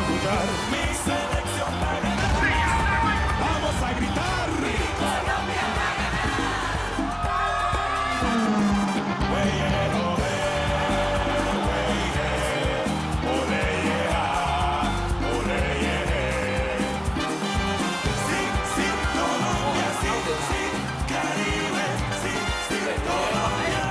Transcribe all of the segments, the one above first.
jugar. Mi selección va a ganar. Vamos a gritar. Mi Colombia va a ganar. Wey, ole, ole, sí, sí, Colombia, sí, sí, Caribe, sí, sí, Colombia.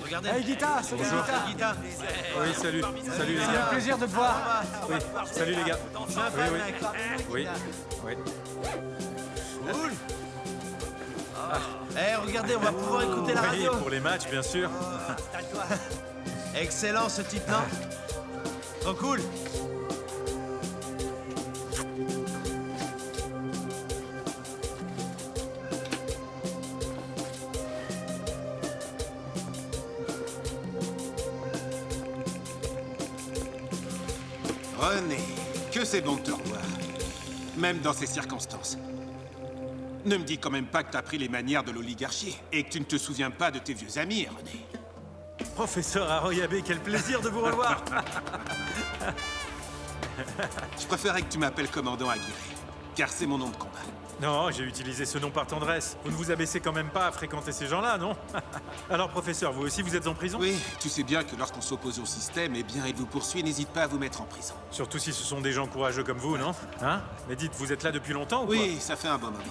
Regardez. Hey Guita, salut Bonjour. Guita. Guita. Oui, salut. Salut les C'est un gars. plaisir de te voir. Oui, salut les gars. C'est un fan, mec. Oui, oui. Cool. Eh, regardez, on va pouvoir écouter la Oui, radio. pour les matchs, bien sûr. Excellent ce type, non? Trop cool. René, que c'est bon de te revoir. Même dans ces circonstances. Ne me dis quand même pas que t'as pris les manières de l'oligarchie et que tu ne te souviens pas de tes vieux amis, René. Professeur Aroyabé, quel plaisir de vous revoir. Je préférais que tu m'appelles commandant Aguirre, car c'est mon nom de combat. Non, j'ai utilisé ce nom par tendresse. Vous ne vous abaissez quand même pas à fréquenter ces gens-là, non? Alors, professeur, vous aussi, vous êtes en prison? Oui, tu sais bien que lorsqu'on s'oppose au système, eh bien, il vous poursuit, n'hésite pas à vous mettre en prison. Surtout si ce sont des gens courageux comme vous, non? Hein? Mais dites, vous êtes là depuis longtemps ou quoi? Oui, ça fait un bon moment.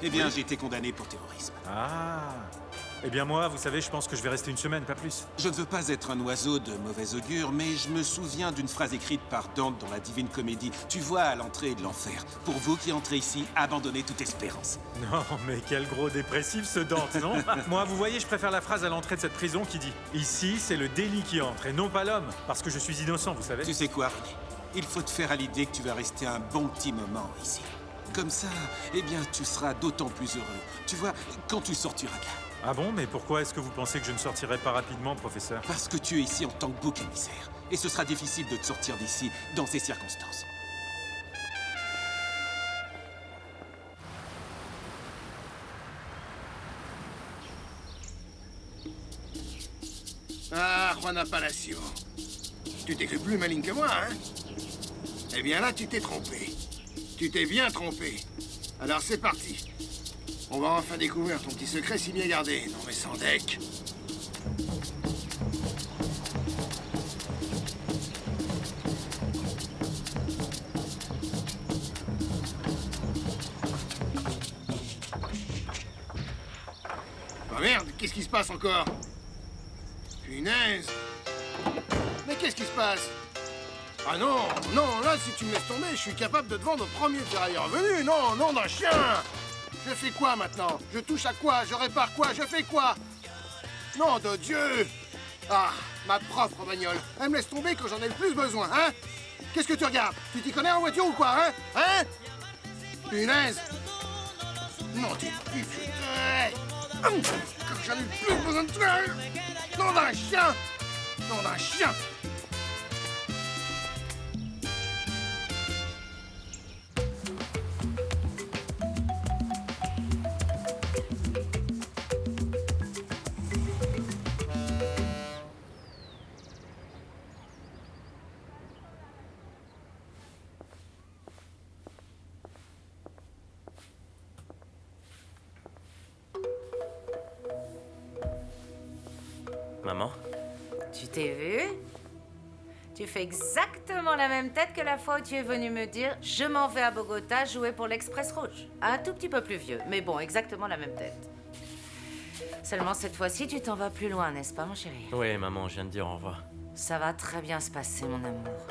Eh bien, j'ai été condamné pour terrorisme. Ah. Eh bien moi, vous savez, je pense que je vais rester une semaine, pas plus. Je ne veux pas être un oiseau de mauvais augure, mais je me souviens d'une phrase écrite par Dante dans la Divine Comédie. Tu vois à l'entrée de l'enfer. Pour vous qui entrez ici, abandonnez toute espérance. Non, mais quel gros dépressif ce Dante, non? Moi, vous voyez, je préfère la phrase à l'entrée de cette prison qui dit « Ici, c'est le délit qui entre, et non pas l'homme, parce que je suis innocent, vous savez. » Tu sais quoi, René? Il faut te faire à l'idée que tu vas rester un bon petit moment ici. Comme ça, eh bien, tu seras d'autant plus heureux. Tu vois, quand tu sortiras de là. Ah bon, mais pourquoi est-ce que vous pensez que je ne sortirai pas rapidement, professeur? Parce que tu es ici en tant que bouc émissaire. Et ce sera difficile de te sortir d'ici dans ces circonstances. Ah, Juana Palacio. Tu t'es cru plus maligne que moi, hein? Eh bien là, tu t'es trompé. Tu t'es bien trompé. Alors c'est parti. On va enfin découvrir ton petit secret si bien gardé. Non mais sans deck. Oh merde, qu'est-ce qui se passe encore? Punaise! Mais qu'est-ce qui se passe? Ah non, non, là, si tu me laisses tomber, je suis capable de te vendre au premier ferrailleur venu. Non, non, d'un chien! Je fais quoi maintenant? Je touche à quoi? Je répare quoi? Je fais quoi? Nom de Dieu! Ah, ma propre bagnole. Elle me laisse tomber quand j'en ai le plus besoin, hein? Qu'est-ce que tu regardes? Tu t'y connais en voiture ou quoi, hein? Hein? Punaise! Non, tu quand j'en ai le plus besoin de toi! Nom d'un chien! Nom d'un chien! Maman? Tu t'es vu? Tu fais exactement la même tête que la fois où tu es venu me dire « Je m'en vais à Bogota jouer pour l'Express Rouge ». Un tout petit peu plus vieux, mais bon, exactement la même tête. Seulement cette fois-ci, tu t'en vas plus loin, n'est-ce pas, mon chéri? Oui, maman, je viens de dire au revoir. Ça va très bien se passer, mon amour.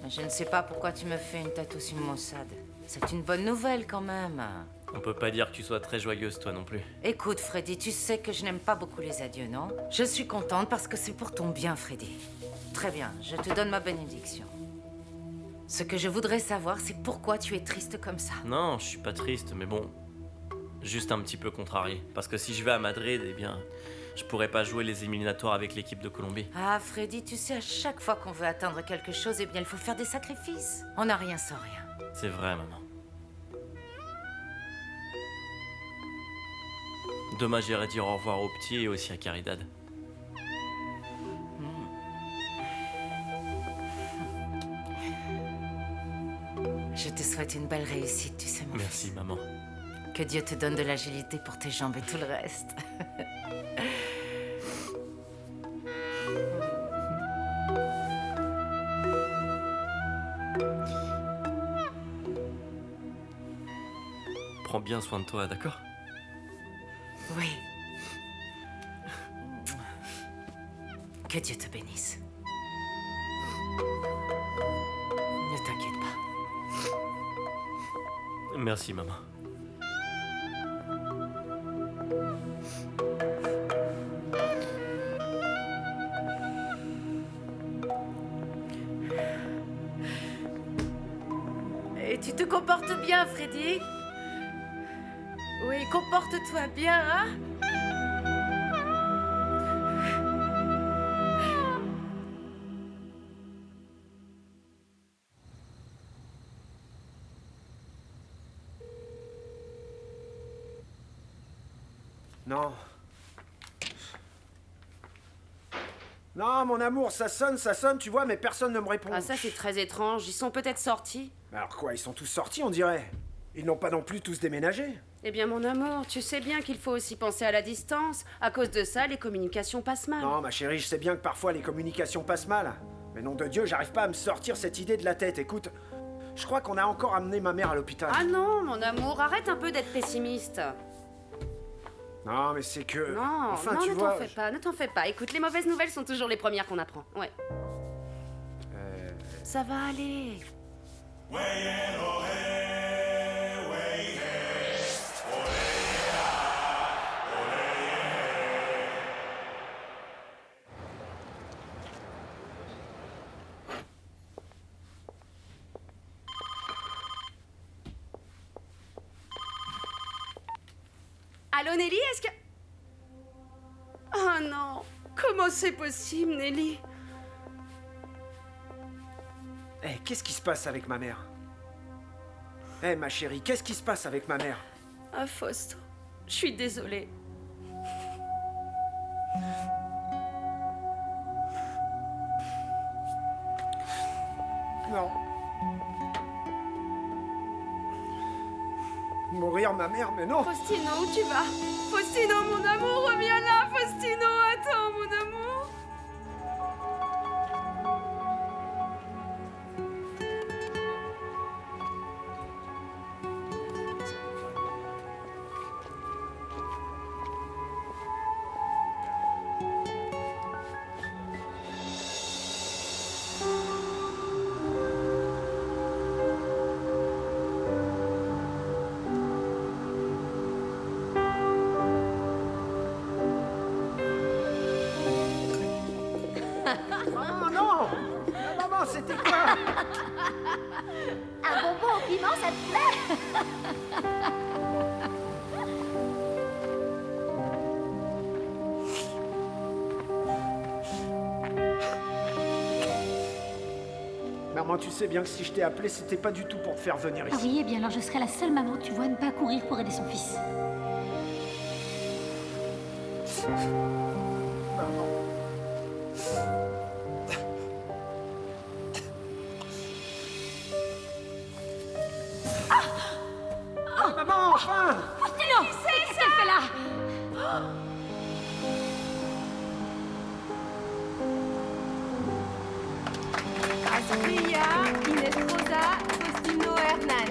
Mais je ne sais pas pourquoi tu me fais une tête aussi maussade. C'est une bonne nouvelle, quand même. On peut pas dire que tu sois très joyeuse, toi non plus. Écoute, Freddy, tu sais que je n'aime pas beaucoup les adieux, non? Je suis contente parce que c'est pour ton bien, Freddy. Très bien, je te donne ma bénédiction. Ce que je voudrais savoir, c'est pourquoi tu es triste comme ça. Non, je suis pas triste, mais bon... Juste un petit peu contrarié. Parce que si je vais à Madrid, eh bien, je pourrais pas jouer les éliminatoires avec l'équipe de Colombie. Ah, Freddy, tu sais, à chaque fois qu'on veut atteindre quelque chose, eh bien, il faut faire des sacrifices. On n'a rien sans rien. C'est vrai, maman. Demain, j'irai dire au revoir aux petits et aussi à Caridad. Je te souhaite une belle réussite, tu sais, mon fils. Merci, maman. Que Dieu te donne de l'agilité pour tes jambes et tout le reste. Prends bien soin de toi, d'accord? Oui. Que Dieu te bénisse. Ne t'inquiète pas. Merci, maman. Et tu te comportes bien, Freddy? Oui, comporte-toi bien, hein? Non. Non, mon amour, ça sonne, tu vois, mais personne ne me répond. Ah, ça, c'est très étrange. Ils sont peut-être sortis. Alors quoi, ils sont tous sortis, on dirait. Ils n'ont pas non plus tous déménagé. Eh bien, mon amour, tu sais bien qu'il faut aussi penser à la distance. À cause de ça, les communications passent mal. Non, ma chérie, je sais bien que parfois les communications passent mal. Mais nom de Dieu, j'arrive pas à me sortir cette idée de la tête. Écoute, je crois qu'on a encore amené ma mère à l'hôpital. Ah non, mon amour, arrête un peu d'être pessimiste. Non, mais c'est que... Non, enfin, non, tu ne vois, t'en fais pas, ne t'en fais pas. Écoute, les mauvaises nouvelles sont toujours les premières qu'on apprend. Ouais. Ça va aller. Allô, Nelly, est-ce que... Oh non, comment c'est possible, Nelly? Eh, qu'est-ce qui se passe avec ma mère? Eh, ma chérie, qu'est-ce qui se passe avec ma mère? Ah, Fausto, je suis désolée. Non. Mourir, ma mère, mais non. Faustino, où tu vas? Faustino, mon amour, reviens là, Faustino, attends, mon amour. Ah non! Maman, c'était quoi? Un bonbon au piment, ça te plaît? Maman, tu sais bien que si je t'ai appelé, c'était pas du tout pour te faire venir Ah ici. oui, eh bien alors je serai la seule maman, tu vois, à ne pas courir pour aider son fils. Ah, maman, enfin! Faustino! Qu'est-ce qu'elle fait là? Aspria, Inés Rosa, Faustino Hernán.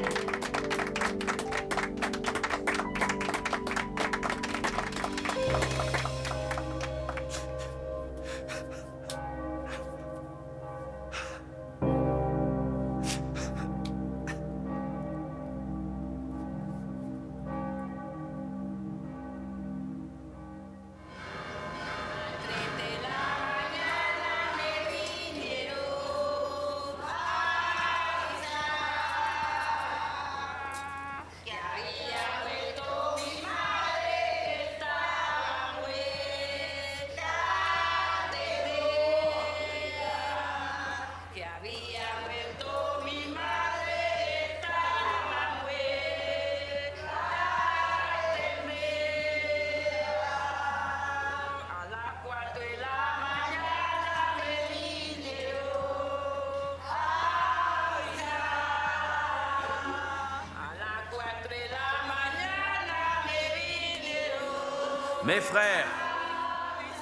Mes frères,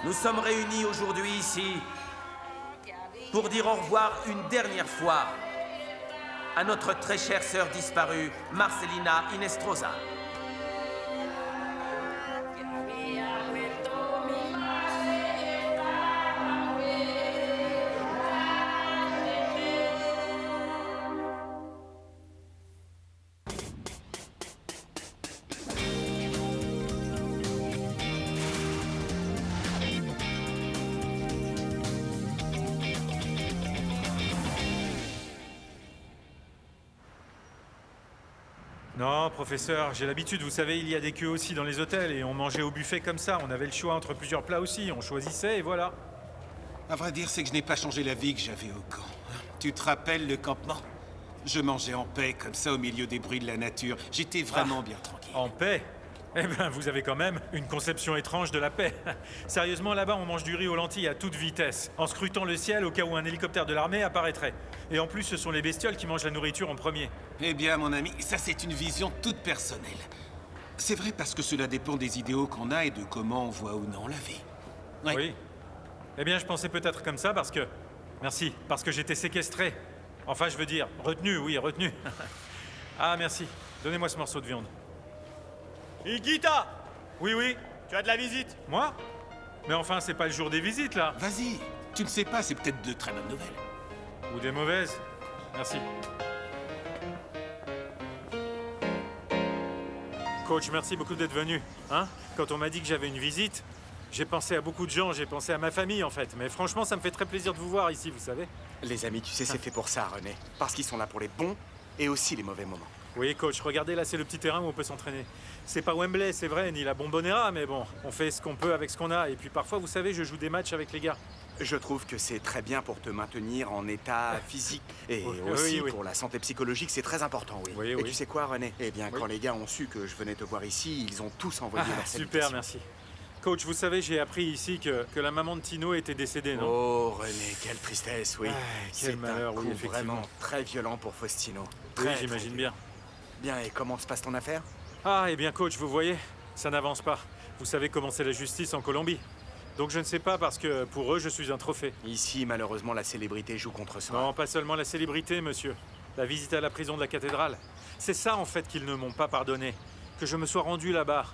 nous sommes réunis aujourd'hui ici pour dire au revoir une dernière fois à notre très chère sœur disparue, Marcelina Inestrosa. Non, professeur, j'ai l'habitude, vous savez, il y a des queues aussi dans les hôtels et on mangeait au buffet comme ça. On avait le choix entre plusieurs plats aussi, on choisissait et voilà. À vrai dire, c'est que je n'ai pas changé la vie que j'avais au camp. Tu te rappelles le campement? Je mangeais en paix, comme ça, au milieu des bruits de la nature. J'étais vraiment bien tranquille. En paix? Eh ben, vous avez quand même une conception étrange de la paix. Sérieusement, là-bas, on mange du riz aux lentilles à toute vitesse, en scrutant le ciel au cas où un hélicoptère de l'armée apparaîtrait. Et en plus, ce sont les bestioles qui mangent la nourriture en premier. Eh bien, mon ami, ça c'est une vision toute personnelle. C'est vrai parce que cela dépend des idéaux qu'on a et de comment on voit ou non la vie. Ouais. Oui. Eh bien, je pensais peut-être comme ça parce que... Merci, parce que j'étais séquestré. Enfin, je veux dire, retenu, oui, retenu. Ah, merci. Donnez-moi ce morceau de viande. Higuita! Oui, oui. Tu as de la visite? Moi? Mais enfin, c'est pas le jour des visites, là. Vas-y, tu ne sais pas, c'est peut-être de très bonnes nouvelles. Ou des mauvaises. Merci. Coach, merci beaucoup d'être venu. Hein? Quand on m'a dit que j'avais une visite, j'ai pensé à beaucoup de gens, j'ai pensé à ma famille, en fait. Mais franchement, ça me fait très plaisir de vous voir ici, vous savez. Les amis, tu sais, c'est fait pour ça, René. Parce qu'ils sont là pour les bons et aussi les mauvais moments. Oui, coach, regardez, là, c'est le petit terrain où on peut s'entraîner. C'est pas Wembley, c'est vrai, ni la Bombonera, mais bon, on fait ce qu'on peut avec ce qu'on a. Et puis parfois, vous savez, je joue des matchs avec les gars. Je trouve que c'est très bien pour te maintenir en état physique. Et aussi pour la santé psychologique, c'est très important, oui. Et tu sais quoi, René? Eh bien, quand les gars ont su que je venais te voir ici, ils ont tous envoyé leur salutation. Super, merci. Coach, vous savez, j'ai appris ici que la maman de Tino était décédée, non? Oh, René, quelle tristesse, oui. Quel malheur, oui, effectivement. Vraiment très violent pour Faustino. Oui, j'imagine bien. Bien, et comment se passe ton affaire? Ah, eh bien, coach, vous voyez, ça n'avance pas. Vous savez comment c'est la justice en Colombie. Donc je ne sais pas parce que pour eux, je suis un trophée. Ici, malheureusement, la célébrité joue contre soi. Non, pas seulement la célébrité, monsieur. La visite à la prison de la cathédrale. C'est ça, en fait, qu'ils ne m'ont pas pardonné. Que je me sois rendu là-bas.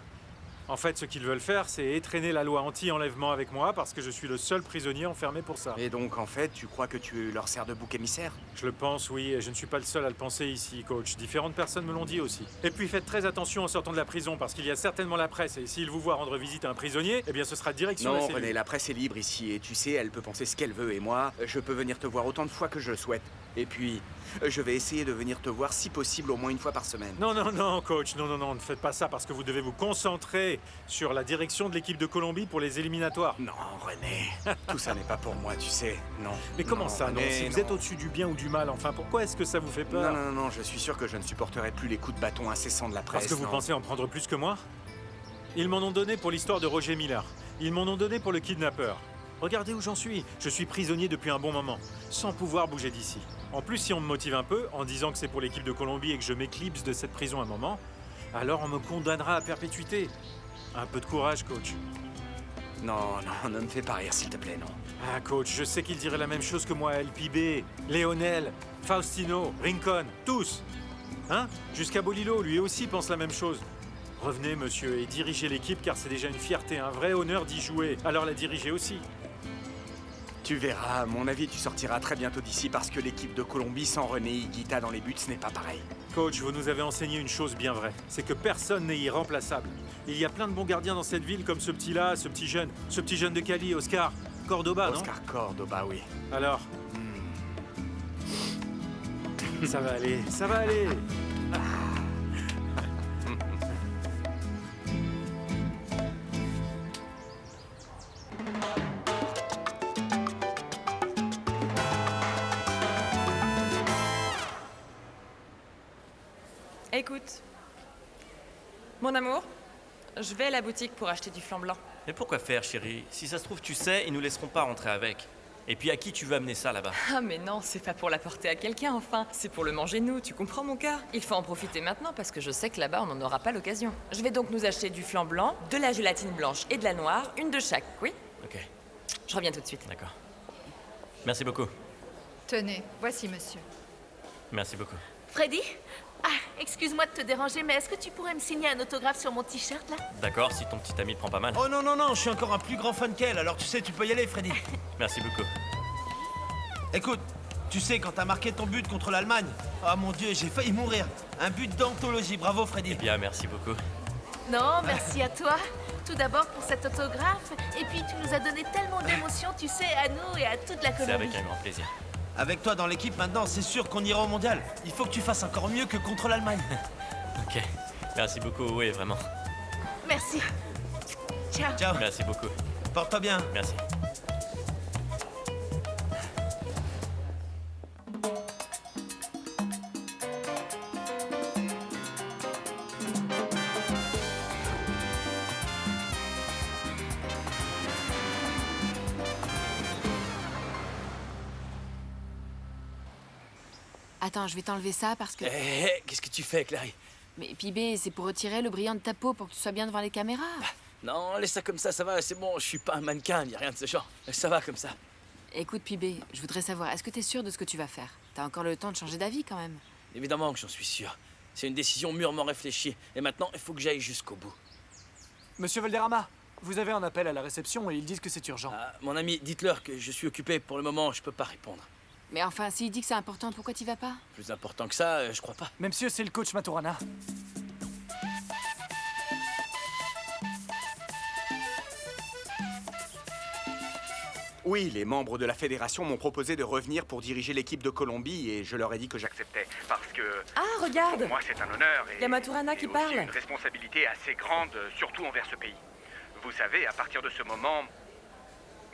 En fait, ce qu'ils veulent faire, c'est étreiner la loi anti-enlèvement avec moi parce que je suis le seul prisonnier enfermé pour ça. Et donc, en fait, tu crois que tu leur sers de bouc émissaire? Je le pense, oui, et je ne suis pas le seul à le penser ici, coach. Différentes personnes me l'ont dit aussi. Et puis faites très attention en sortant de la prison parce qu'il y a certainement la presse et s'ils vous voient rendre visite à un prisonnier, eh bien ce sera direction la Non, cellule. René, la presse est libre ici et tu sais, elle peut penser ce qu'elle veut et moi, je peux venir te voir autant de fois que je le souhaite. Et puis, je vais essayer de venir te voir si possible au moins une fois par semaine. Non, non, non, coach, non, non, non, ne faites pas ça parce que vous devez vous concentrer sur la direction de l'équipe de Colombie pour les éliminatoires. Non, René, tout ça n'est pas pour moi, tu sais, non. Mais comment ça, René, non? Si vous êtes au-dessus du bien ou du mal, enfin, pourquoi est-ce que ça vous fait peur? Non, non, non, je suis sûr que je ne supporterai plus les coups de bâton incessants de la presse. Parce que vous non. pensez en prendre plus que moi? Ils m'en ont donné pour l'histoire de Roger Miller. Ils m'en ont donné pour le kidnappeur. Regardez où j'en suis. Je suis prisonnier depuis un bon moment, sans pouvoir bouger d'ici. En plus, si on me motive un peu, en disant que c'est pour l'équipe de Colombie et que je m'éclipse de cette prison un moment, alors on me condamnera à perpétuité. Un peu de courage, coach. Non, non, ne me fais pas rire, s'il te plaît, non. Ah, coach, je sais qu'ils diraient la même chose que moi à LPB, Léonel, Faustino, Rincon, tous. Hein? Jusqu'à Bolilo, lui aussi pense la même chose. Revenez, monsieur, et dirigez l'équipe, car c'est déjà une fierté, un vrai honneur d'y jouer. Alors la diriger aussi. Tu verras, à mon avis, tu sortiras très bientôt d'ici parce que l'équipe de Colombie sans René Higuita dans les buts, ce n'est pas pareil. Coach, vous nous avez enseigné une chose bien vraie, c'est que personne n'est irremplaçable. Il y a plein de bons gardiens dans cette ville, comme ce petit-là, ce petit jeune de Cali, Oscar Cordoba, non? Oscar Cordoba, oui. Alors Ça va aller, ça va aller. Écoute, mon amour, je vais à la boutique pour acheter du flan blanc. Mais pourquoi faire, chérie? Si ça se trouve, tu sais, ils nous laisseront pas rentrer avec. Et puis à qui tu veux amener ça là-bas? Ah mais non, c'est pas pour l'apporter à quelqu'un enfin, c'est pour le manger nous, tu comprends mon cœur? Il faut en profiter maintenant parce que je sais que là-bas on n'en aura pas l'occasion. Je vais donc nous acheter du flan blanc, de la gélatine blanche et de la noire, une de chaque, oui? Ok. Je reviens tout de suite. D'accord. Merci beaucoup. Tenez, voici monsieur. Merci beaucoup. Freddy? Ah, excuse-moi de te déranger, mais est-ce que tu pourrais me signer un autographe sur mon t-shirt, là? D'accord, si ton petit ami te prend pas mal. Oh non, non, non, je suis encore un plus grand fan qu'elle, alors tu sais, tu peux y aller, Freddy. Merci beaucoup. Écoute, tu sais, quand t'as marqué ton but contre l'Allemagne, oh mon Dieu, j'ai failli mourir. Un but d'anthologie, bravo, Freddy. Eh bien, merci beaucoup. Non, merci à toi. Tout d'abord pour cet autographe, et puis tu nous as donné tellement d'émotions, tu sais, à nous et à toute la Colombie. C'est avec un grand plaisir. Avec toi dans l'équipe maintenant, c'est sûr qu'on ira au mondial. Il faut que tu fasses encore mieux que contre l'Allemagne. Ok. Merci beaucoup, oui, vraiment. Merci. Ciao. Ciao. Merci beaucoup. Porte-toi bien. Merci. Attends, je vais t'enlever ça parce que... Qu'est-ce que tu fais, Clary? Mais Pibé, c'est pour retirer le brillant de ta peau pour que tu sois bien devant les caméras. Non, laisse ça comme ça va, c'est bon, je suis pas un mannequin, ni rien de ce genre. Ça va comme ça. Écoute, Pibé, je voudrais savoir, est-ce que t'es sûr de ce que tu vas faire? T'as encore le temps de changer d'avis, quand même. Évidemment que j'en suis sûr. C'est une décision mûrement réfléchie. Et maintenant, il faut que j'aille jusqu'au bout. Monsieur Valderrama, vous avez un appel à la réception et ils disent que c'est urgent. Ah, mon ami, dites-leur que je suis occupé. Pour le moment, je peux pas répondre. Mais enfin, s'il dit que c'est important, pourquoi t'y vas pas? Plus important que ça, je crois pas. Mais monsieur, c'est le coach Maturana. Oui, les membres de la fédération m'ont proposé de revenir pour diriger l'équipe de Colombie et je leur ai dit que j'acceptais. Parce que... Ah, regarde! Pour moi, c'est un honneur et... Il y a Maturana qui parle. une responsabilité assez grande, surtout envers ce pays. Vous savez, à partir de ce moment,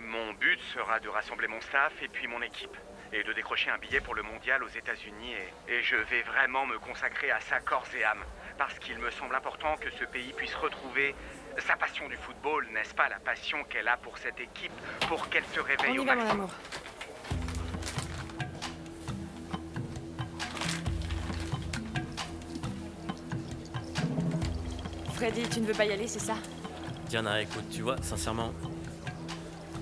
mon but sera de rassembler mon staff et puis mon équipe. Et de décrocher un billet pour le mondial aux États-Unis. Et je vais vraiment me consacrer à ça corps et âme. Parce qu'il me semble important que ce pays puisse retrouver sa passion du football, n'est-ce pas? La passion qu'elle a pour cette équipe, pour qu'elle se réveille On au y va, mon maximum. amour. Freddy, tu ne veux pas y aller, c'est ça? Diana, écoute, tu vois, sincèrement...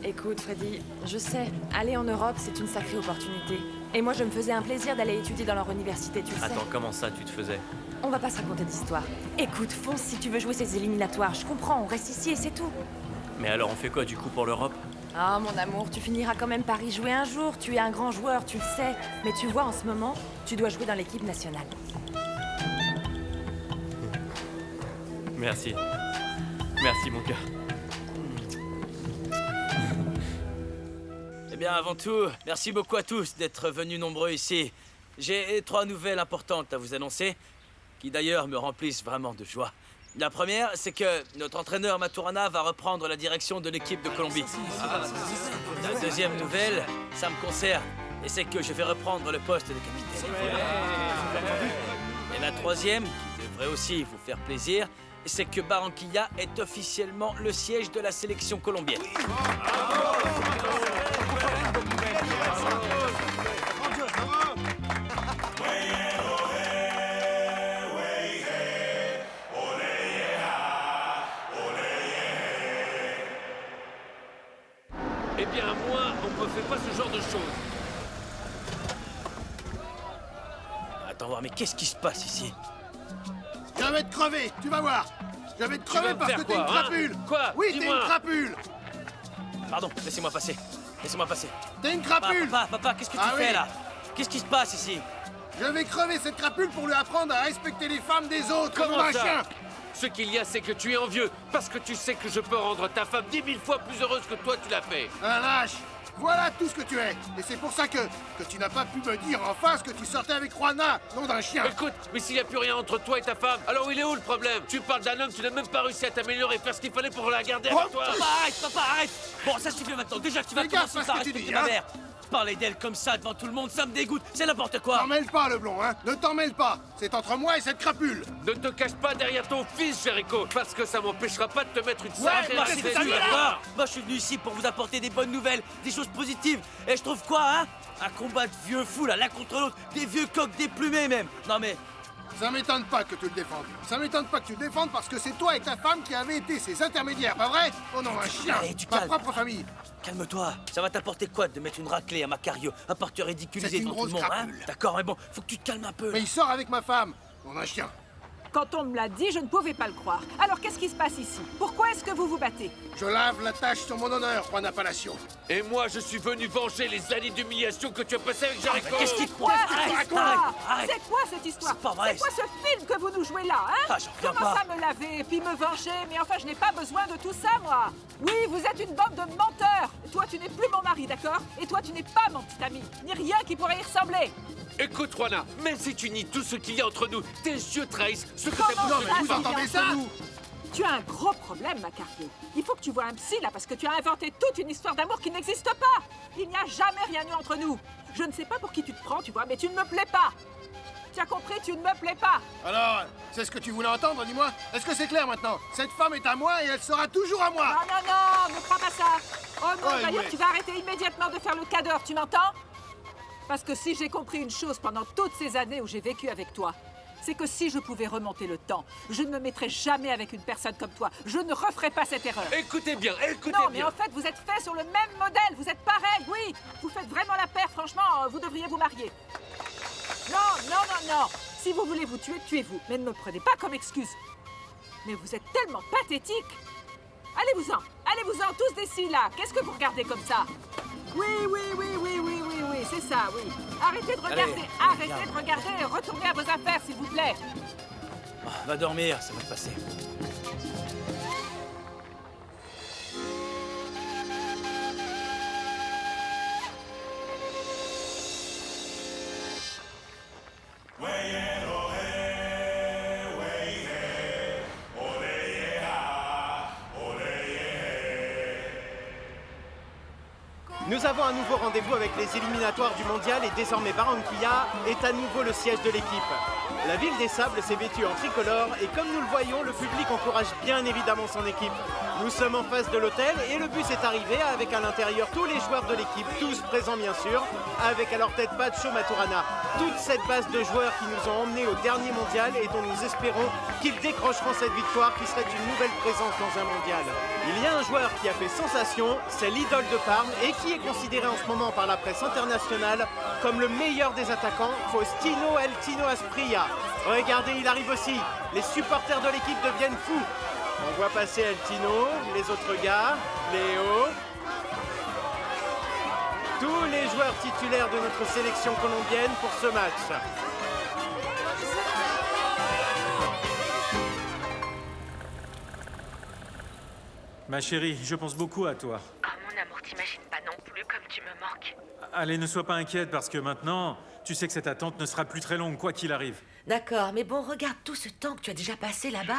Écoute, Freddy, je sais, aller en Europe, c'est une sacrée opportunité. Et moi, je me faisais un plaisir d'aller étudier dans leur université, tu le sais. Attends, comment ça, tu te faisais? On va pas se raconter d'histoire. Écoute, fonce si tu veux jouer ces éliminatoires. Je comprends, on reste ici et c'est tout. Mais alors, on fait quoi, du coup, pour l'Europe? Ah, mon amour, tu finiras quand même par y jouer un jour. Tu es un grand joueur, tu le sais. Mais tu vois, en ce moment, tu dois jouer dans l'équipe nationale. Merci. Merci, mon cœur. Eh bien, avant tout, merci beaucoup à tous d'être venus nombreux ici. J'ai 3 nouvelles importantes à vous annoncer, qui d'ailleurs me remplissent vraiment de joie. La première, c'est que notre entraîneur Maturana va reprendre la direction de l'équipe de Colombie. La deuxième nouvelle, ça me concerne, et c'est que je vais reprendre le poste de capitaine. Et la troisième, qui devrait aussi vous faire plaisir, c'est que Barranquilla est officiellement le siège de la sélection colombienne. Eh bien, moi, on me fait pas ce genre de choses. Attends voir, mais qu'est-ce qui se passe ici? Je vais te crever, tu vas voir. Je vais te crever parce que t'es une crapule. Quoi? Oui, t'es une crapule. Pardon, laissez-moi passer. Laissez-moi passer. T'es une crapule. Papa, qu'est-ce que tu fais là? Qu'est-ce qui se passe ici? Je vais crever cette crapule pour lui apprendre à respecter les femmes des autres comme Comment un ça? chien. Ce qu'il y a, c'est que tu es envieux, parce que tu sais que je peux rendre ta femme 10 000 fois plus heureuse que toi tu l'as fait. Un lâche. Voilà tout ce que tu es. Et c'est pour ça que tu n'as pas pu me dire en face que tu sortais avec Juana, nom d'un chien. Écoute, mais s'il n'y a plus rien entre toi et ta femme, alors il est où le problème? Tu parles d'un homme, tu n'as même pas réussi à t'améliorer, faire ce qu'il fallait pour la garder avec toi. Papa, arrête. Bon, ça suffit maintenant. Déjà que tu vas commencer par respecter ma mère. Parler d'elle comme ça devant tout le monde, ça me dégoûte. C'est n'importe quoi. T'en mêle pas, le blond, hein. Ne t'en mêle pas. C'est entre moi et cette crapule. Ne te cache pas derrière ton fils, Jericho, parce que ça m'empêchera pas de te mettre une Ouais, sacrée moi je suis venu ici pour vous apporter des bonnes nouvelles, des choses choses positives. Et je trouve quoi, hein? Un combat de vieux fous, là, l'un contre l'autre. Des vieux coqs déplumés, même. Non, mais... Ça m'étonne pas que tu le défendes. Ça m'étonne pas que tu le défendes parce que c'est toi et ta femme qui avez été ses intermédiaires, pas vrai? Oh non, un chien! Allez, tu Ma calmes. propre famille! Calme-toi. Ça va t'apporter quoi de mettre une raclée à Macario, à part te ridiculiser C'est une devant tout le grosse monde, hein? crapule. D'accord, mais bon, faut que tu te calmes un peu. Mais il sort avec ma femme! On a un chien! Quand on me l'a dit, je ne pouvais pas le croire. Alors qu'est-ce qui se passe ici? Pourquoi est-ce que vous vous battez? Je lave la tâche sur mon honneur, Juana Palacio. Et moi, je suis venu venger les années d'humiliation que tu as passées avec Jericho. Qu'est-ce qui te Quoi croit? cette histoire? C'est quoi cette histoire? C'est pas vrai. C'est quoi ce film que vous nous jouez là, hein? Ah, j'en reviens Comment pas. ça me laver et puis me venger? Mais enfin, je n'ai pas besoin de tout ça, moi. Oui, vous êtes une bande de menteurs. Toi, tu n'es plus mon mari, d'accord? Et toi, tu n'es pas mon petit ami, ni rien qui pourrait y ressembler. Écoute, Juana, même si tu nies tout ce qu'il y a entre nous, tes yeux trahissent ce que Comment t'as ça, voulu. vous entendez ça? Tu as un gros problème, Macario. Il faut que tu vois un psy, là, parce que tu as inventé toute une histoire d'amour qui n'existe pas. Il n'y a jamais rien eu entre nous. Je ne sais pas pour qui tu te prends, tu vois, mais tu ne me plais pas. Tu as compris, tu ne me plais pas. Alors, c'est ce que tu voulais entendre, dis-moi? Est-ce que c'est clair maintenant? Cette femme est à moi et elle sera toujours à moi! Non, non, non, ne crois pas ça. Oh non, Ouais, d'ailleurs, ouais. tu vas arrêter immédiatement de faire le cadre, tu m'entends? Parce que si j'ai compris une chose pendant toutes ces années où j'ai vécu avec toi, c'est que si je pouvais remonter le temps, je ne me mettrais jamais avec une personne comme toi. Je ne referais pas cette erreur. Écoutez bien, écoutez Non, mais bien. en fait, vous êtes faits sur le même modèle. Vous êtes pareils, oui. Vous faites vraiment la paire, franchement, vous devriez vous marier. Non, non, non, non. Si vous voulez vous tuer, tuez-vous. Mais ne me prenez pas comme excuse. Mais vous êtes tellement pathétique. Allez-vous-en. Allez-vous-en, tous d'ici, là. Qu'est-ce que vous regardez comme ça? Oui, oui, oui, oui, oui, oui, oui, c'est ça, oui. Arrêtez de regarder, Allez, arrêtez regarde. de regarder et retournez à vos affaires, s'il vous plaît. Va dormir, ça va te passer. Nous avons un nouveau rendez-vous avec les éliminatoires du mondial et désormais Barranquilla est à nouveau le siège de l'équipe. La ville des sables s'est vêtue en tricolore et comme nous le voyons, le public encourage bien évidemment son équipe. Nous sommes en face de l'hôtel et le bus est arrivé avec à l'intérieur tous les joueurs de l'équipe, tous présents bien sûr, avec à leur tête Pacho Maturana. Toute cette base de joueurs qui nous ont emmenés au dernier mondial et dont nous espérons qu'ils décrocheront cette victoire qui serait une nouvelle présence dans un mondial. Il y a un joueur qui a fait sensation, c'est l'idole de Parme et qui est considéré en ce moment par la presse internationale comme le meilleur des attaquants, Faustino El Tino Asprilla. Regardez, il arrive aussi. Les supporters de l'équipe deviennent fous. On voit passer El Tino, les autres gars, Léo. Tous les joueurs titulaires de notre sélection colombienne pour ce match. Ma chérie, je pense beaucoup à toi. Oh mon amour, t'imagines pas non plus comme tu me manques. Allez, ne sois pas inquiète parce que maintenant, tu sais que cette attente ne sera plus très longue, quoi qu'il arrive. D'accord, mais bon, regarde tout ce temps que tu as déjà passé là-bas.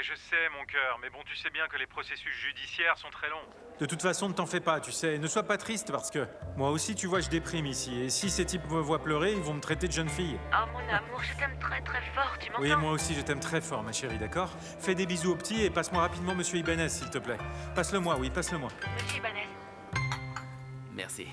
Je sais, mon cœur, mais bon, tu sais bien que les processus judiciaires sont très longs. De toute façon, ne t'en fais pas, tu sais. Ne sois pas triste parce que moi aussi, tu vois, je déprime ici. Et si ces types me voient pleurer, ils vont me traiter de jeune fille. Oh mon amour, je t'aime très très fort, tu m'entends? Oui, moi aussi, je t'aime très fort, ma chérie, d'accord? Fais des bisous au petit et passe-moi rapidement Monsieur Ibanez, s'il te plaît. Passe-le-moi, oui, passe-le-moi. Monsieur Ibanez. Merci.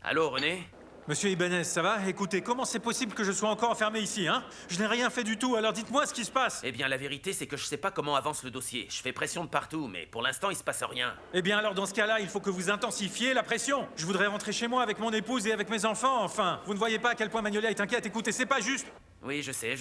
Allô, René? Monsieur Ibanez, ça va? Écoutez, comment c'est possible que je sois encore enfermé ici, hein? Je n'ai rien fait du tout, alors dites-moi ce qui se passe. Eh bien, la vérité, c'est que je sais pas comment avance le dossier. Je fais pression de partout, mais pour l'instant, il se passe rien. Eh bien, alors dans ce cas-là, il faut que vous intensifiez la pression. Je voudrais rentrer chez moi avec mon épouse et avec mes enfants, enfin. Vous ne voyez pas à quel point Magnolia est inquiète. Écoutez, c'est pas juste. Oui, je sais.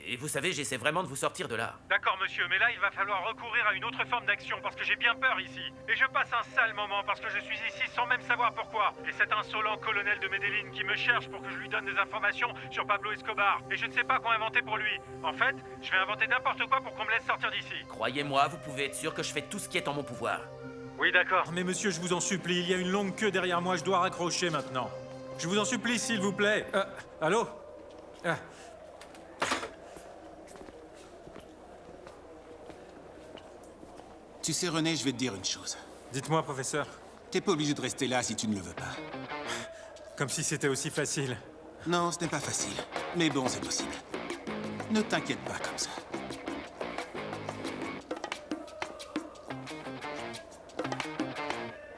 Et vous savez, j'essaie vraiment de vous sortir de là. D'accord, monsieur, mais là, il va falloir recourir à une autre forme d'action parce que j'ai bien peur ici. Et je passe un sale moment parce que je suis ici sans même savoir pourquoi. Et cet insolent colonel de Medellín qui me cherche pour que je lui donne des informations sur Pablo Escobar. Et je ne sais pas quoi inventer pour lui. En fait, je vais inventer n'importe quoi pour qu'on me laisse sortir d'ici. Croyez-moi, vous pouvez être sûr que je fais tout ce qui est en mon pouvoir. Oui, d'accord. Mais monsieur, je vous en supplie, il y a une longue queue derrière moi, je dois raccrocher maintenant. Je vous en supplie, s'il vous plaît. Allô? Tu sais, René, je vais te dire une chose. Dites-moi, professeur. T'es pas obligé de rester là si tu ne le veux pas. Comme si c'était aussi facile. Non, ce n'est pas facile. Mais bon, c'est possible. Ne t'inquiète pas comme ça.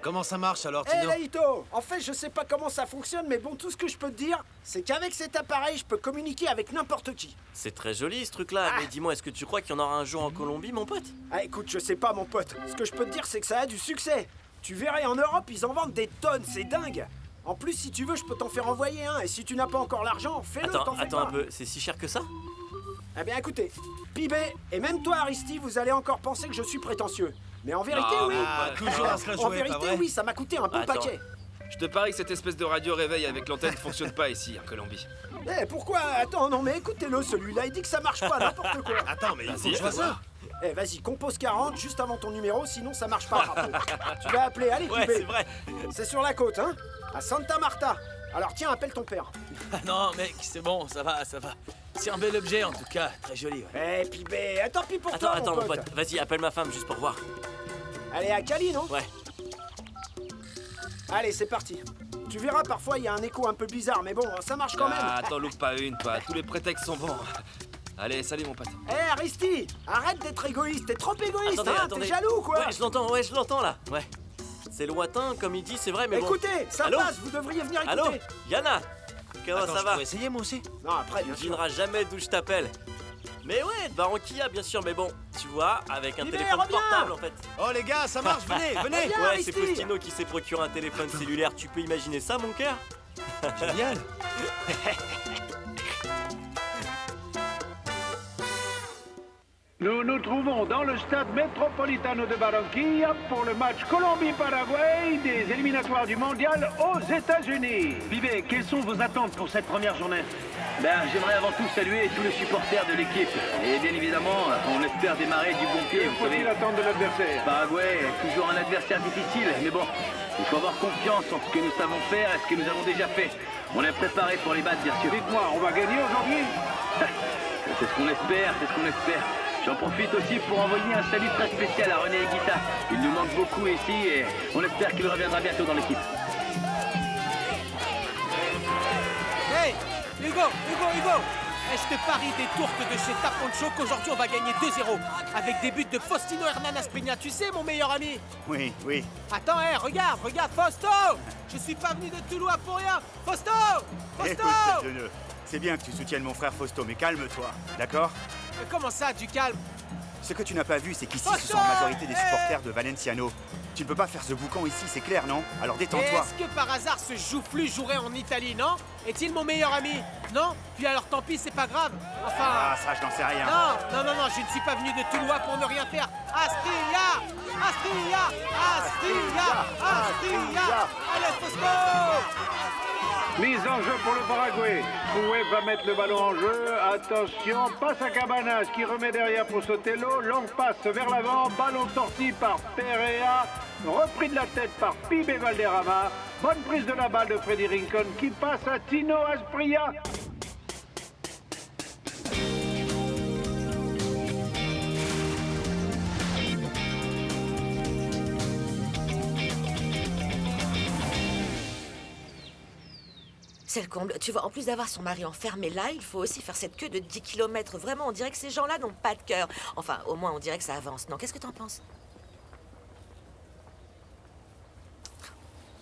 Comment ça marche alors, Eh Tino Laïto, en fait je sais pas comment ça fonctionne, mais bon, tout ce que je peux te dire, c'est qu'avec cet appareil, je peux communiquer avec n'importe qui. C'est très joli ce truc-là, mais dis-moi, est-ce que tu crois qu'il y en aura un jour en Colombie, mon pote? Ah écoute, je sais pas mon pote, ce que je peux te dire c'est que ça a du succès. Tu verrais en Europe, ils en vendent des tonnes, c'est dingue. En plus, si tu veux, je peux t'en faire envoyer un, et si tu n'as pas encore l'argent, fais-le, t'en fais Attends pas. un peu, c'est si cher que ça? Eh bien écoutez, Pibé, et même toi Aristide, vous allez encore penser que je suis prétentieux. Mais en vérité, Non, oui. toujours à se la jouer, En pas vérité, vrai oui, ça m'a coûté un bon paquet. Je te parie que cette espèce de radio réveil avec l'antenne fonctionne pas ici, en Colombie. Eh, pourquoi? Attends, non mais écoutez-le, celui-là, il dit que ça marche pas, n'importe quoi. Attends, mais il faut que je vois ça. Eh, vas-y, compose 40 juste avant ton numéro, sinon ça marche pas. Rappel. Tu vas appeler, allez, Ouais, Pibé. c'est vrai. C'est sur la côte, hein? À Santa Marta. Alors tiens, appelle ton père. Non, mec, c'est bon, ça va, ça va. C'est un bel objet en tout cas, très joli. Ouais. Eh, Pibé, tant pis pour Attends, toi, mon pote, vas-y, appelle ma femme juste pour voir. Elle est à Cali, non? Ouais. Allez, c'est parti. Tu verras, parfois, il y a un écho un peu bizarre, mais bon, ça marche quand même. Ah, t'en loupes pas une, toi. Tous les prétextes sont bons. Allez, salut, mon pote. Eh, Aristide, arrête d'être égoïste, t'es trop égoïste, Attendez, hein? attendez. T'es jaloux, quoi. Ouais, je l'entends là. Ouais. C'est lointain, comme il dit, c'est vrai, mais Écoutez, bon. ça Allô? passe, vous devriez venir écouter. Allô? Yana? Comment Attends, ça je va? pourrais essayer moi aussi. Non, après, bien Tu sûr. devineras jamais d'où je t'appelle. Mais ouais, de Barranquilla, bien sûr, mais bon, tu vois, avec un Pibé, téléphone reviens! portable en fait. Oh les gars, ça marche, venez, venez. Viens, Ouais, Aristide. c'est Faustino qui s'est procuré un téléphone cellulaire, tu peux imaginer ça, mon cœur? Génial. Nous nous trouvons dans le stade Metropolitano de Barranquilla pour le match Colombie-Paraguay des éliminatoires du mondial aux États-Unis. Vivez, quelles sont vos attentes pour cette première journée? J'aimerais avant tout saluer tous les supporters de l'équipe. Et bien évidemment, on espère démarrer du bon pied. Que faut-il attendre de l'adversaire? Paraguay est toujours un adversaire difficile, mais bon, il faut avoir confiance en ce que nous savons faire et ce que nous avons déjà fait. On est préparé pour les battre, bien sûr. Dites-moi, on va gagner aujourd'hui? C'est ce qu'on espère, c'est ce qu'on espère. J'en profite aussi pour envoyer un salut très spécial à René Higuita. Il nous manque beaucoup ici et on espère qu'il reviendra bientôt dans l'équipe. Hey, Hugo je te parie des tourtes de chez Taponcho qu'aujourd'hui on va gagner 2-0 avec des buts de Faustino Hernan Asprilla, tu sais mon meilleur ami. Oui, oui. Attends, regarde, Fausto. Je suis pas venu de Toulouse pour rien. Fausto. Écoute, tête de nœud, c'est bien que tu soutiennes mon frère Fausto, mais calme-toi, d'accord? Mais comment ça, du calme? Ce que tu n'as pas vu, c'est qu'ici, ce Fausto, sont en majorité des supporters de Valenciano. Tu ne peux pas faire ce boucan ici, c'est clair, non? Alors détends-toi. Est-ce que par hasard ce joufflu jouerait en Italie, non? Est-il mon meilleur ami? Non? Puis alors tant pis, c'est pas grave. Enfin... Ah, ça, je n'en sais rien. Non, je ne suis pas venu de Toulouse pour ne rien faire. Astilla! Allez, Fausto! Mise en jeu pour le Paraguay. Fouet va mettre le ballon en jeu. Attention, passe à Cabanas qui remet derrière pour Sotelo. Longue passe vers l'avant. Ballon sorti par Perea. Repris de la tête par Pibé Valderrama. Bonne prise de la balle de Freddy Rincon qui passe à Tino Asprilla. C'est le comble. Tu vois, en plus d'avoir son mari enfermé là, il faut aussi faire cette queue de 10 km. Vraiment, on dirait que ces gens-là n'ont pas de cœur. Enfin, au moins, on dirait que ça avance. Non, qu'est-ce que t'en penses?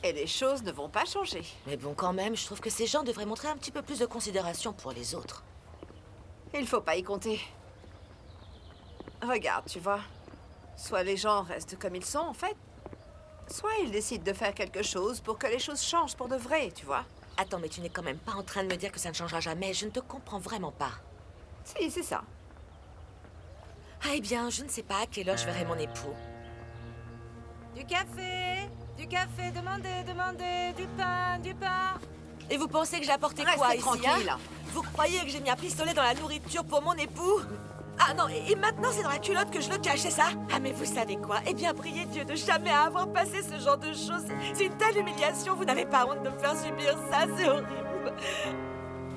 Et les choses ne vont pas changer. Mais bon, quand même, je trouve que ces gens devraient montrer un petit peu plus de considération pour les autres. Il faut pas y compter. Regarde, tu vois. Soit les gens restent comme ils sont, en fait. Soit ils décident de faire quelque chose pour que les choses changent pour de vrai, tu vois. Attends, mais tu n'es quand même pas en train de me dire que ça ne changera jamais. Je ne te comprends vraiment pas. Si, c'est ça. Ah, eh bien, je ne sais pas à quelle heure je verrai mon époux. Du café, demandez, du pain. Et vous pensez que j'ai apporté quoi Restez ici, tranquille. hein? Vous croyez que j'ai mis un pistolet dans la nourriture pour mon époux? Ah non, et maintenant c'est dans la culotte que je le cache, c'est ça? Ah mais vous savez quoi? Eh bien, priez Dieu de jamais avoir passé ce genre de choses. C'est une telle humiliation, vous n'avez pas honte de me faire subir ça, c'est horrible.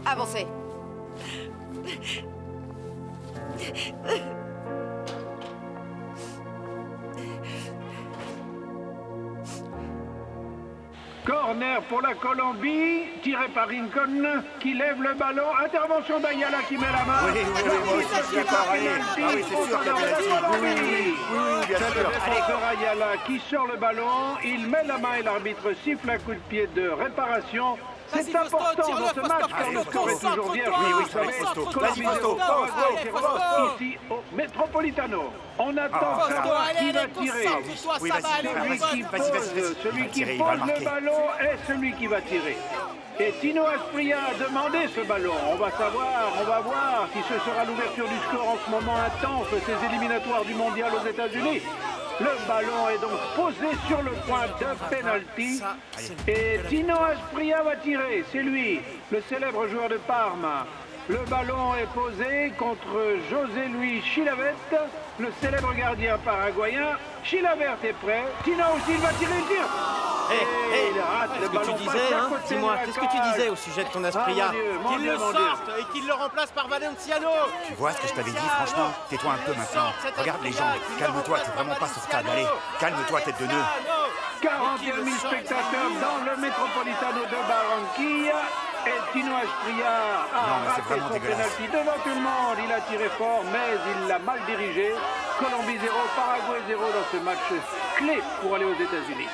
Avancez. Corner pour la Colombie, tiré par Rincon, qui lève le ballon. Intervention d'Ayala qui met la main. Oui, moi aussi je suis d'accord. Ah oui, c'est sûr qu'il y a pénalty. Oui, bien sûr. Allez, Ayala qui sort le ballon, il met la main et l'arbitre siffle un coup de pied de réparation. C'est important dans ce match car le score est toujours bien. Oui, vas-y, Fausto. Ici au Metropolitano. On attend ça. Qui va tirer? Celui qui pose le ballon est celui qui va tirer. Et Tino Aspria a demandé ce ballon. On va voir si ce sera l'ouverture du score en ce moment intense de ces éliminatoires du mondial aux États-Unis. Le ballon est donc posé sur le point de penalty. Et Tino Aspria va tirer. C'est lui, le célèbre joueur de Parme. Le ballon est posé contre José Luis Chilavert, le célèbre gardien paraguayen. Chilavert est prêt. Tino aussi, il va tirer, il tire. Il rate le ballon. Dis-moi, qu'est-ce que tu disais au sujet de ton Aspria? Qu'il le sorte et qu'il le remplace par Valenciano. Tu vois ce que je t'avais dit, franchement? Tais-toi un peu maintenant. Regarde les gens. Calme-toi, t'es vraiment pas sur table. Allez, calme-toi, tête de nœud. 41 000 spectateurs dans le Metropolitano de Barranquilla. Et Tino Aspria a raté son penalty devant tout le monde. Il a tiré fort, mais il l'a mal dirigé. Colombie 0, Paraguay 0 dans ce match clé pour aller aux États-Unis.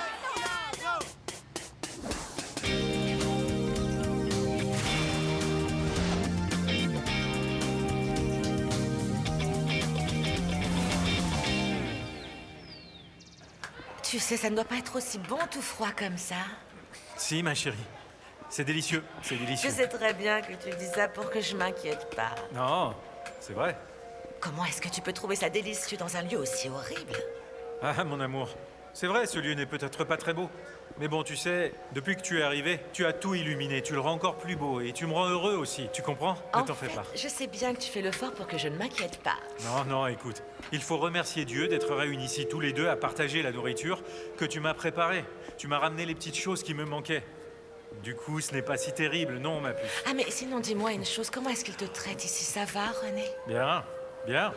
Tu sais, ça ne doit pas être aussi bon tout froid comme ça. Si, ma chérie. C'est délicieux, c'est délicieux. Je sais très bien que tu dis ça pour que je m'inquiète pas. Non, c'est vrai. Comment est-ce que tu peux trouver ça délicieux dans un lieu aussi horrible? Ah, mon amour. C'est vrai, ce lieu n'est peut-être pas très beau. Mais bon, tu sais, depuis que tu es arrivé, tu as tout illuminé, tu le rends encore plus beau et tu me rends heureux aussi, tu comprends? Ne t'en fais pas. Je sais bien que tu fais le fort pour que je ne m'inquiète pas. Non, écoute, il faut remercier Dieu d'être réunis ici tous les deux à partager la nourriture que tu m'as préparée. Tu m'as ramené les petites choses qui me manquaient. Du coup, ce n'est pas si terrible, non, ma puce. Ah, mais sinon, dis-moi une chose, comment est-ce qu'il te traite ici? Ça va, René? Bien.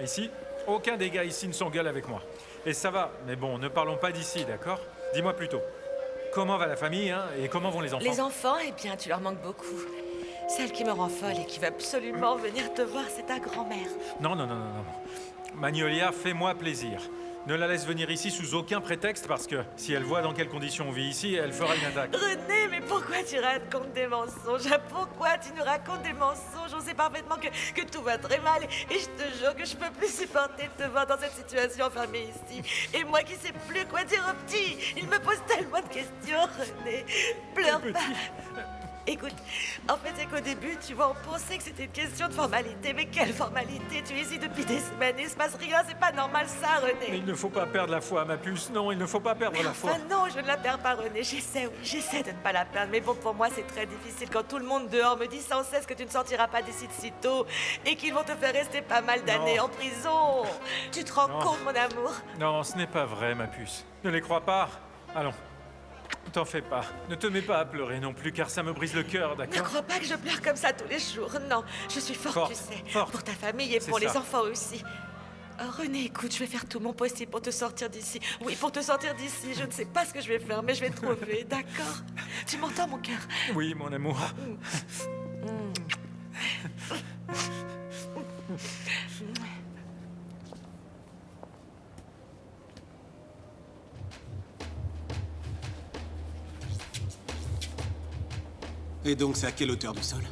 Ici, aucun des gars ici ne s'engueule avec moi. Et ça va, mais bon, ne parlons pas d'ici, d'accord? Dis-moi plutôt, comment va la famille, hein, et comment vont les enfants? Les enfants, eh bien, tu leur manques beaucoup. Celle qui me rend folle et qui va absolument venir te voir, c'est ta grand-mère. Non. Magnolia, fais-moi plaisir. Ne la laisse venir ici sous aucun prétexte parce que si elle voit dans quelles conditions on vit ici, elle fera une attaque. René, mais pourquoi tu racontes des mensonges? Pourquoi tu nous racontes des mensonges? On sait parfaitement que tout va très mal et je te jure que je peux plus supporter de te voir dans cette situation enfermée ici. Et moi qui sais plus quoi dire au petit, il me pose tellement de questions, René. Pleure pas. Écoute, en fait, c'est qu'au début, tu vois, on pensait que c'était une question de formalité. Mais quelle formalité? Tu es ici depuis des semaines et il se passe rien, c'est pas normal ça, René. Mais il ne faut pas perdre la foi, ma puce. Non, il ne faut pas perdre la foi. Non, je ne la perds pas, René. J'essaie de ne pas la perdre. Mais bon, pour moi, c'est très difficile quand tout le monde dehors me dit sans cesse que tu ne sortiras pas d'ici de sitôt et qu'ils vont te faire rester pas mal d'années en prison. Tu te rends compte, mon amour? Non, ce n'est pas vrai, ma puce. Ne les crois pas. Allons. T'en fais pas. Ne te mets pas à pleurer non plus, car ça me brise le cœur, d'accord? Ne crois pas que je pleure comme ça tous les jours. Non, je suis forte, tu sais. Pour ta famille et pour les enfants aussi. René, écoute, je vais faire tout mon possible pour te sortir d'ici. Oui, pour te sortir d'ici. Je ne sais pas ce que je vais faire, mais je vais te trouver, d'accord? Tu m'entends, mon cœur? Oui, mon amour. Et donc, c'est à quelle hauteur du sol?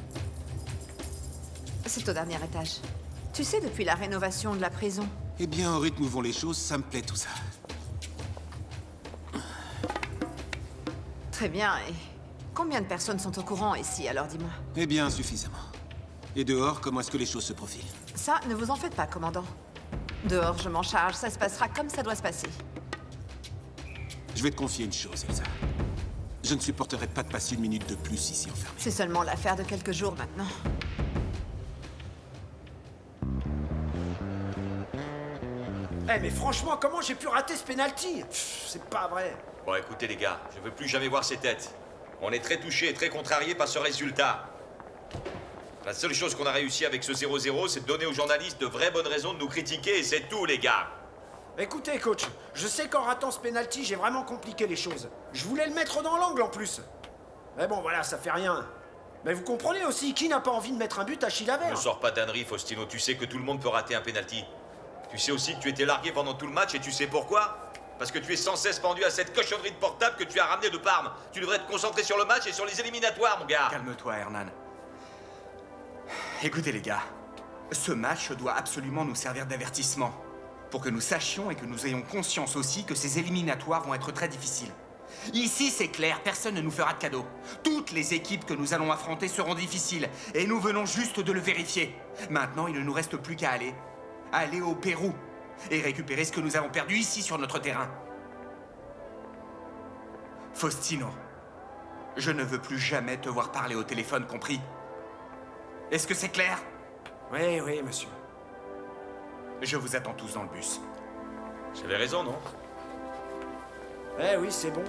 C'est au dernier étage. Tu sais, depuis la rénovation de la prison. Eh bien, au rythme où vont les choses, ça me plaît tout ça. Très bien, et combien de personnes sont au courant ici, alors dis-moi? Eh bien, suffisamment. Et dehors, comment est-ce que les choses se profilent? Ça, ne vous en faites pas, commandant. Dehors, je m'en charge, ça se passera comme ça doit se passer. Je vais te confier une chose, Elsa. Je ne supporterai pas de passer une minute de plus ici enfermé. C'est seulement l'affaire de quelques jours maintenant. Mais franchement, comment j'ai pu rater ce penalty? C'est pas vrai. Bon, écoutez les gars, je veux plus jamais voir ces têtes. On est très touchés et très contrariés par ce résultat. La seule chose qu'on a réussi avec ce 0-0, c'est de donner aux journalistes de vraies bonnes raisons de nous critiquer, et c'est tout, les gars. Écoutez, coach, je sais qu'en ratant ce penalty, j'ai vraiment compliqué les choses. Je voulais le mettre dans l'angle en plus. Mais bon, voilà, ça fait rien. Mais vous comprenez aussi, qui n'a pas envie de mettre un but à Chilavert? Ne sors pas d'ânerie, Faustino. Tu sais que tout le monde peut rater un penalty. Tu sais aussi que tu étais largué pendant tout le match et tu sais pourquoi? Parce que tu es sans cesse pendu à cette cochonnerie de portable que tu as ramené de Parme. Tu devrais te concentrer sur le match et sur les éliminatoires, mon gars. Calme-toi, Hernan. Écoutez, les gars. Ce match doit absolument nous servir d'avertissement. Pour que nous sachions et que nous ayons conscience aussi que ces éliminatoires vont être très difficiles. Ici, c'est clair, personne ne nous fera de cadeau. Toutes les équipes que nous allons affronter seront difficiles. Et nous venons juste de le vérifier. Maintenant, il ne nous reste plus qu'à aller au Pérou. Et récupérer ce que nous avons perdu ici sur notre terrain. Faustino, je ne veux plus jamais te voir parler au téléphone, compris? Est-ce que c'est clair? Oui, oui, monsieur. Je vous attends tous dans le bus. J'avais raison, non? Eh oui, c'est bon.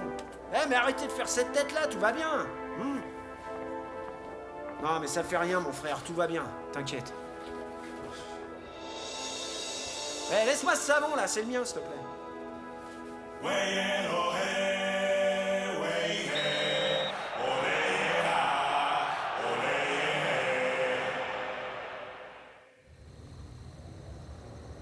Eh, mais arrêtez de faire cette tête-là, tout va bien. Non, mais ça fait rien, mon frère, tout va bien. T'inquiète. Eh, laisse-moi ce savon, là, c'est le mien, s'il te plaît.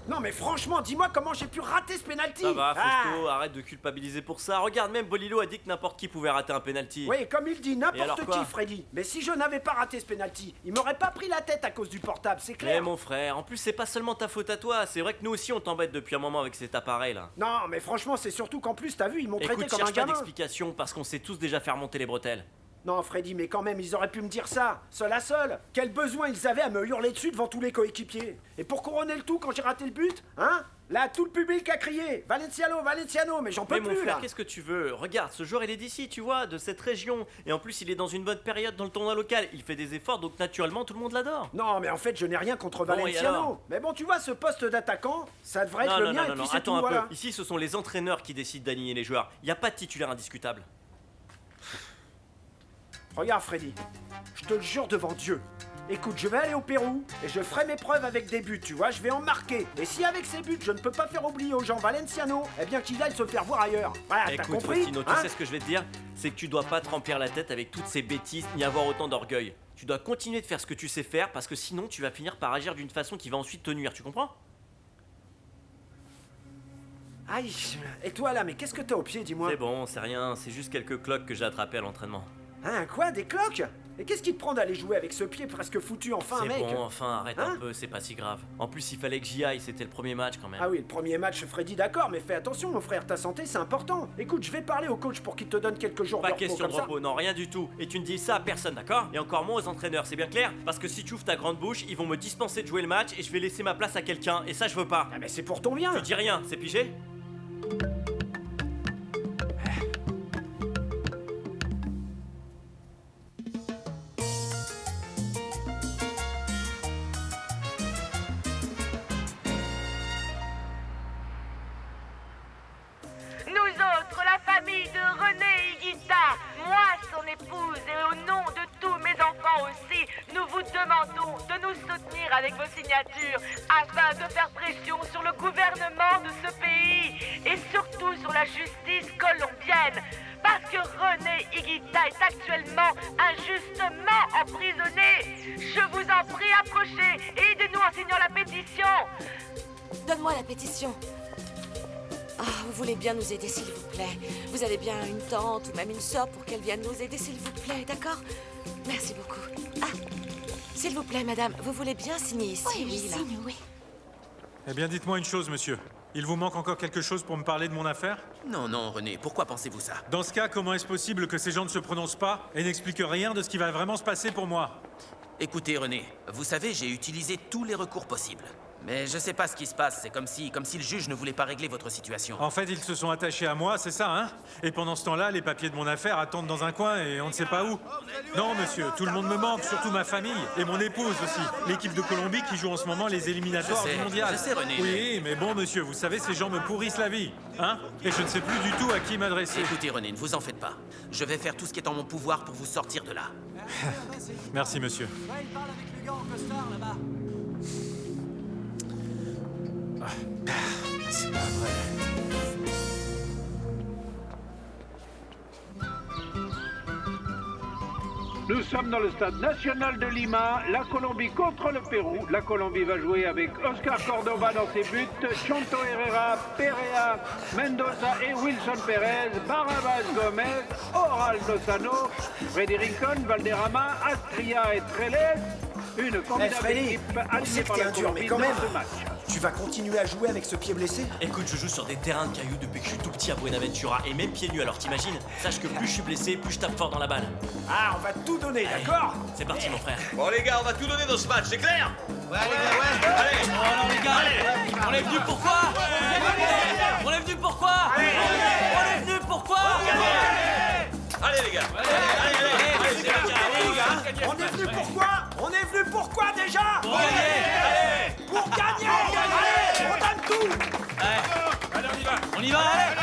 Non mais franchement, dis-moi comment j'ai pu rater ce penalty. Ça va, Fausto, arrête de culpabiliser pour ça. Regarde, même Bolilo a dit que n'importe qui pouvait rater un penalty. Oui, comme il dit, n'importe qui, Freddy. Mais si je n'avais pas raté ce penalty, il m'aurait pas pris la tête à cause du portable, c'est clair. Mais mon frère, en plus c'est pas seulement ta faute à toi, c'est vrai que nous aussi on t'embête depuis un moment avec cet appareil là. Non, mais franchement, c'est surtout qu'en plus, t'as vu, ils m'ont traité comme un cherche pas gamin. d'explication parce qu'on sait tous déjà faire monter les bretelles. Non, Freddy, mais quand même, ils auraient pu me dire ça, seul à seul. Quel besoin ils avaient à me hurler dessus devant tous les coéquipiers. Et pour couronner le tout, quand j'ai raté le but, hein, là, tout le public a crié « Valenciano, Valenciano !» Mais j'en peux mais plus, mon frère, là. qu'est-ce que tu veux? Regarde, ce joueur il est d'ici, tu vois, de cette région. Et en plus, il est dans une bonne période dans le tournoi local. Il fait des efforts, donc naturellement, tout le monde l'adore. Non, mais en fait, je n'ai rien contre Bon, Valenciano. Mais bon, tu vois, ce poste d'attaquant, ça devrait être le mien, et puis c'est attends tout, un voilà. peu. Ici, ce sont les entraîneurs qui décident d'aligner les joueurs. Il n'y a pas de titulaire indiscutable. Regarde, Freddy, je te le jure devant Dieu. Écoute, je vais aller au Pérou et je ferai mes preuves avec des buts, tu vois, je vais en marquer. Et si avec ces buts, je ne peux pas faire oublier aux gens Valenciano, eh bien qu'il aille se faire voir ailleurs. Voilà, t'as Écoute, compris, Faustino, tu sais ce que je vais te dire? C'est que tu dois pas te remplir la tête avec toutes ces bêtises ni avoir autant d'orgueil. Tu dois continuer de faire ce que tu sais faire parce que sinon tu vas finir par agir d'une façon qui va ensuite te nuire, tu comprends? Aïe, et toi là, mais qu'est-ce que t'as au pied, dis-moi? C'est bon, c'est rien, c'est juste quelques cloques que j'ai attrapées à l'entraînement. Hein, quoi, des cloques? Et qu'est-ce qui te prend d'aller jouer avec ce pied presque foutu, enfin, mec? C'est bon, enfin, arrête un peu, c'est pas si grave. En plus, il fallait que j'y aille, c'était le premier match quand même. Ah oui, le premier match, Freddy, d'accord, mais fais attention, mon frère, ta santé, c'est important. Écoute, je vais parler au coach pour qu'il te donne quelques jours de Pas repos question comme de repos, non, rien du tout. Et tu ne dis ça à personne, d'accord? Et encore moins aux entraîneurs, c'est bien clair? Parce que si tu ouvres ta grande bouche, ils vont me dispenser de jouer le match et je vais laisser ma place à quelqu'un, et ça, je veux pas. Ah, mais c'est pour ton bien. Tu dis rien, c'est pigé? avec vos signatures afin de faire pression sur le gouvernement de ce pays et surtout sur la justice colombienne. Parce que René Higuita est actuellement injustement emprisonné. Je vous en prie, approchez et aidez-nous en signant la pétition. Donne-moi la pétition. Ah, vous voulez bien nous aider, s'il vous plaît. Vous avez bien une tante ou même une sœur pour qu'elle vienne nous aider, s'il vous plaît, d'accord? Merci beaucoup. Ah, s'il vous plaît, madame, vous voulez bien signer ici? Oui, là. signe, oui. Eh bien, dites-moi une chose, monsieur. Il vous manque encore quelque chose pour me parler de mon affaire? Non, non, René, pourquoi pensez-vous ça? Dans ce cas, comment est-ce possible que ces gens ne se prononcent pas et n'expliquent rien de ce qui va vraiment se passer pour moi? Écoutez, René, vous savez, j'ai utilisé tous les recours possibles. Mais je sais pas ce qui se passe, c'est comme si le juge ne voulait pas régler votre situation. En fait, ils se sont attachés à moi, c'est ça, hein? Et pendant ce temps-là, les papiers de mon affaire attendent dans un coin et on ne sait pas où. Non, monsieur, tout le monde me manque, surtout ma famille et mon épouse aussi. L'équipe de Colombie qui joue en ce moment les éliminatoires du mondial. Je sais, René. Oui, mais bon, monsieur, vous savez, ces gens me pourrissent la vie, hein? Et je ne sais plus du tout à qui m'adresser. Écoutez, René, ne vous en faites pas. Je vais faire tout ce qui est en mon pouvoir pour vous sortir de là. Merci, monsieur. Ouais, il parle avec le gars en costard, là-bas. C'est pas vrai. Nous sommes dans le stade national de Lima, la Colombie contre le Pérou. La Colombie va jouer avec Oscar Córdoba dans ses buts, Chonto Herrera, Perea, Mendoza et Wilson Pérez, Barrabás Gómez, Oral Lozano, Freddy Rincón, Valderrama, Astria et Trelez. Une formidable Freddy, équipe on alignée sait que par t'es la un dur, mais Colombie quand dans même. ce match. Tu vas continuer à jouer avec ce pied blessé? Écoute, je joue sur des terrains de cailloux depuis que je suis tout petit à Buenaventura et même pieds nus, alors t'imagines? Sache que plus je suis blessé, plus je tape fort dans la balle. Ah, on va tout donner, d'accord? C'est parti, mon frère. Bon, les gars, on va tout donner dans ce match, c'est clair? Ouais, les gars, ouais. Allez! Oh non, les gars, on est venu pourquoi? On est venu pourquoi? On est venu pourquoi? Allez, les gars! Allez, c'est parti! Allez, les gars! On est venu pourquoi? On est venu pourquoi déjà? Pour gagner! Pour gagner! Allez, on donne tout! Allez, on y va! On y va, allez!